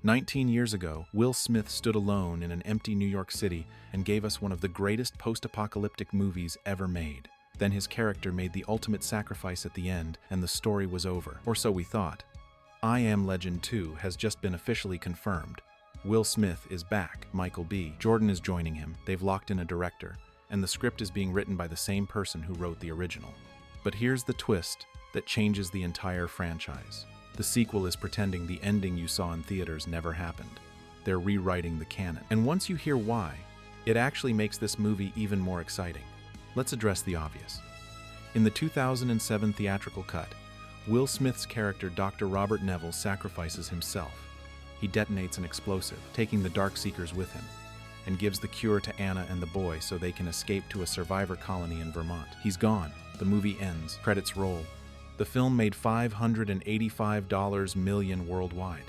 19 years ago, Will Smith stood alone in an empty New York City and gave us one of the greatest post-apocalyptic movies ever made. Then his character made the ultimate sacrifice at the end, and the story was over. Or so we thought. I Am Legend 2 has just been officially confirmed. Will Smith is back. Michael B. Jordan is joining him. They've locked in a director, and the script is being written by the same person who wrote the original. But here's the twist that changes the entire franchise. The sequel is pretending the ending you saw in theaters never happened. They're rewriting the canon. And once you hear why, it actually makes this movie even more exciting. Let's address the obvious. In the 2007 theatrical cut, Will Smith's character Dr. Robert Neville sacrifices himself. He detonates an explosive, taking the Darkseekers with him, and gives the cure to Anna and the boy so they can escape to a survivor colony in Vermont. He's gone. The movie ends. Credits roll. The film made $585 million worldwide.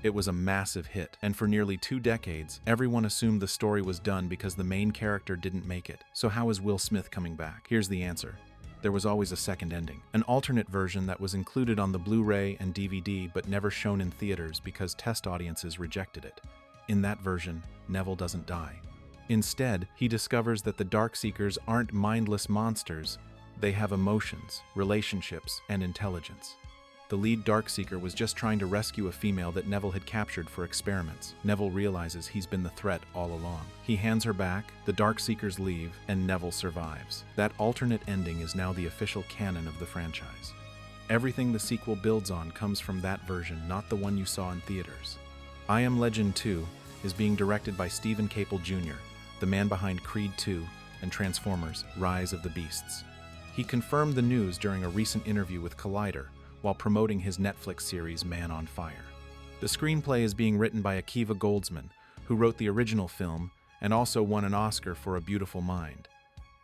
It was a massive hit, and for nearly 2 decades, everyone assumed the story was done because the main character didn't make it. So how is Will Smith coming back? Here's the answer. There was always a second ending, an alternate version that was included on the Blu-ray and DVD but never shown in theaters because test audiences rejected it. In that version, Neville doesn't die. Instead, he discovers that the Darkseekers aren't mindless monsters. They have emotions, relationships, and intelligence. The lead Darkseeker was just trying to rescue a female that Neville had captured for experiments. Neville realizes he's been the threat all along. He hands her back, the Darkseekers leave, and Neville survives. That alternate ending is now the official canon of the franchise. Everything the sequel builds on comes from that version, not the one you saw in theaters. I Am Legend 2 is being directed by Stephen Caple Jr., the man behind Creed 2 and Transformers: Rise of the Beasts. He confirmed the news during a recent interview with Collider while promoting his Netflix series Man on Fire. The screenplay is being written by Akiva Goldsman, who wrote the original film and also won an Oscar for A Beautiful Mind.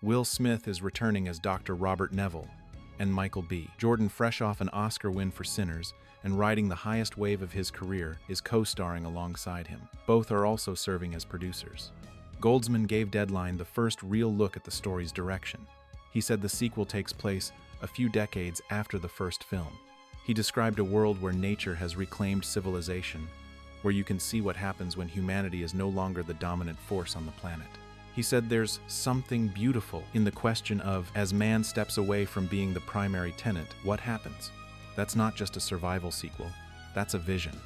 Will Smith is returning as Dr. Robert Neville, and Michael B. Jordan, fresh off an Oscar win for Sinners and riding the highest wave of his career, is co-starring alongside him. Both are also serving as producers. Goldsman gave Deadline the first real look at the story's direction. He said the sequel takes place a few decades after the first film. He described a world where nature has reclaimed civilization, where you can see what happens when humanity is no longer the dominant force on the planet. He said there's something beautiful in the question of, as man steps away from being the primary tenant, what happens? That's not just a survival sequel, that's a vision.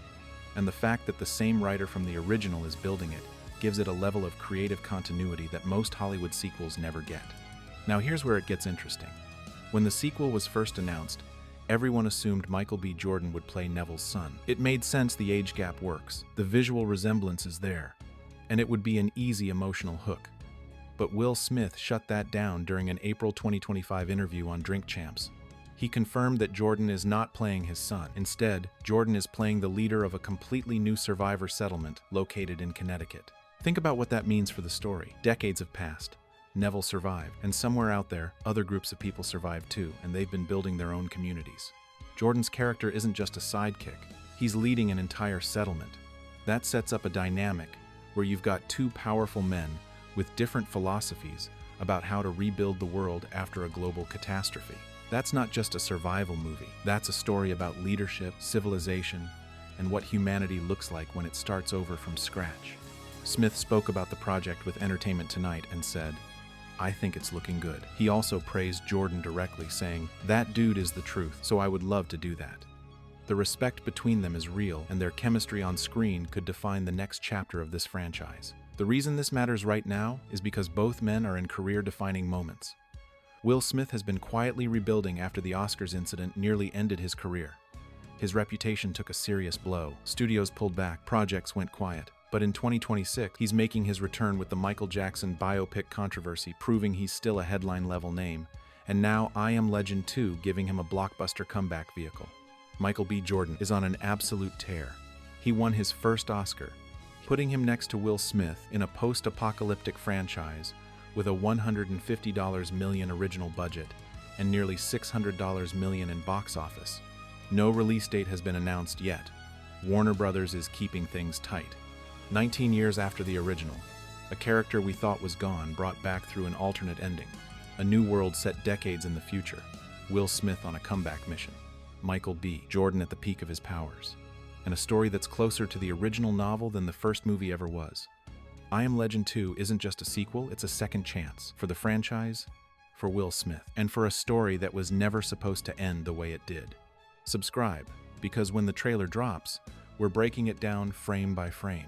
And the fact that the same writer from the original is building it gives it a level of creative continuity that most Hollywood sequels never get. Now here's where it gets interesting. When the sequel was first announced, everyone assumed Michael B. Jordan would play Neville's son. It made sense, the age gap works, the visual resemblance is there, and it would be an easy emotional hook. But Will Smith shut that down during an April 2025 interview on Drink Champs. He confirmed that Jordan is not playing his son. Instead, Jordan is playing the leader of a completely new survivor settlement located in Connecticut. Think about what that means for the story. Decades have passed. Neville survived, and somewhere out there, other groups of people survived too, and they've been building their own communities. Jordan's character isn't just a sidekick, he's leading an entire settlement. That sets up a dynamic where you've got two powerful men with different philosophies about how to rebuild the world after a global catastrophe. That's not just a survival movie, that's a story about leadership, civilization, and what humanity looks like when it starts over from scratch. Smith spoke about the project with Entertainment Tonight and said, "I think it's looking good." He also praised Jordan directly, saying, "That dude is the truth, so I would love to do that." The respect between them is real, and their chemistry on screen could define the next chapter of this franchise. The reason this matters right now is because both men are in career-defining moments. Will Smith has been quietly rebuilding after the Oscars incident nearly ended his career. His reputation took a serious blow. Studios pulled back, projects went quiet. But in 2026, he's making his return with the Michael Jackson biopic controversy, proving he's still a headline-level name, and now I Am Legend 2 giving him a blockbuster comeback vehicle. Michael B. Jordan is on an absolute tear. He won his first Oscar, putting him next to Will Smith in a post-apocalyptic franchise with a $150 million original budget and nearly $600 million in box office. No release date has been announced yet. Warner Brothers is keeping things tight. 19 years after the original, a character we thought was gone brought back through an alternate ending. A new world set decades in the future. Will Smith on a comeback mission. Michael B. Jordan at the peak of his powers. and a story that's closer to the original novel than the first movie ever was. I Am Legend 2 isn't just a sequel, it's a second chance for the franchise, for Will Smith, and for a story that was never supposed to end the way it did. Subscribe, because when the trailer drops, we're breaking it down frame by frame.